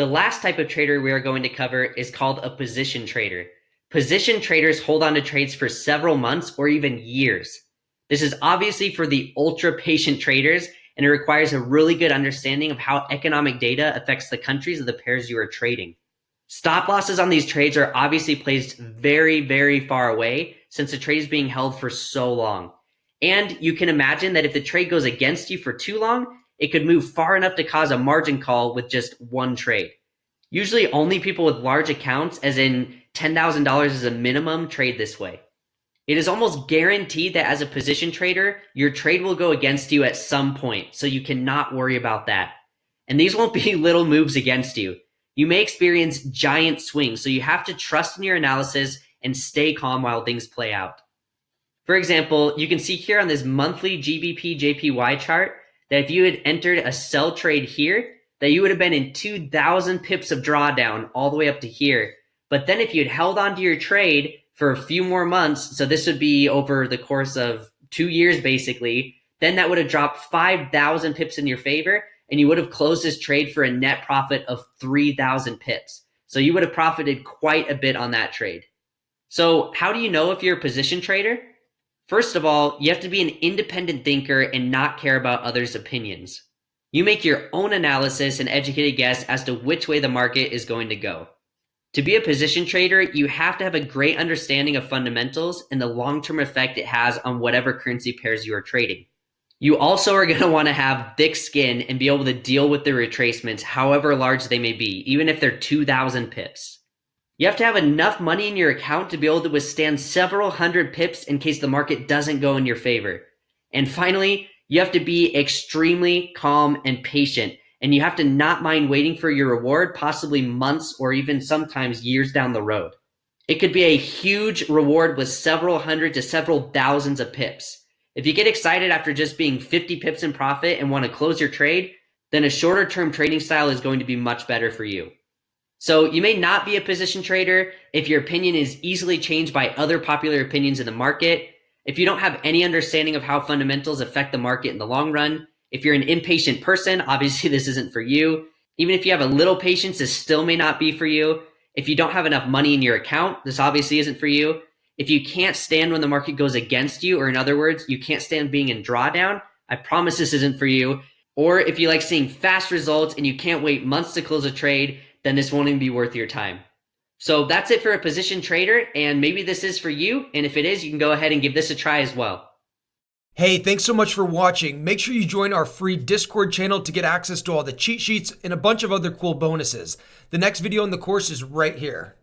The last type of trader we are going to cover is called a position trader. Position traders hold on to trades for several months or even years. This is obviously for the ultra patient traders, and it requires a really good understanding of how economic data affects the countries of the pairs you are trading. Stop losses on these trades are obviously placed very, very far away since the trade is being held for so long. And you can imagine that if the trade goes against you for too long, it could move far enough to cause a margin call with just one trade. Usually only people with large accounts, as in $10,000 is a minimum, trade this way. It is almost guaranteed that as a position trader, your trade will go against you at some point, so you cannot worry about that. And these won't be little moves against you. You may experience giant swings, so you have to trust in your analysis and stay calm while things play out. For example, you can see here on this monthly GBP JPY chart that if you had entered a sell trade here, that you would have been in 2,000 pips of drawdown all the way up to here. But then if you had held on to your trade for a few more months, so this would be over the course of 2 years basically, then that would have dropped 5,000 pips in your favor, and you would have closed this trade for a net profit of 3,000 pips. So you would have profited quite a bit on that trade. So how do you know if you're a position trader? First of all, you have to be an independent thinker and not care about others' opinions. You make your own analysis and educated guess as to which way the market is going to go. To be a position trader, you have to have a great understanding of fundamentals and the long-term effect it has on whatever currency pairs you are trading. You also are going to want to have thick skin and be able to deal with the retracements, however large they may be, even if they're 2,000 pips. You have to have enough money in your account to be able to withstand several hundred pips in case the market doesn't go in your favor. And finally, you have to be extremely calm and patient, and you have to not mind waiting for your reward, possibly months or even sometimes years down the road. It could be a huge reward with several hundred to several thousands of pips. If you get excited after just being 50 pips in profit and want to close your trade, then a shorter term trading style is going to be much better for you. So you may not be a position trader if your opinion is easily changed by other popular opinions in the market, if you don't have any understanding of how fundamentals affect the market in the long run, if you're an impatient person, obviously this isn't for you. Even if you have a little patience, this still may not be for you. If you don't have enough money in your account, this obviously isn't for you. If you can't stand when the market goes against you, or in other words, you can't stand being in drawdown, I promise this isn't for you. Or if you like seeing fast results and you can't wait months to close a trade, then this won't even be worth your time. So that's it for a position trader, and maybe this is for you, and if it is, you can go ahead and give this a try as well. Hey, thanks so much for watching. Make sure you join our free Discord channel to get access to all the cheat sheets and a bunch of other cool bonuses. The next video in the course is right here.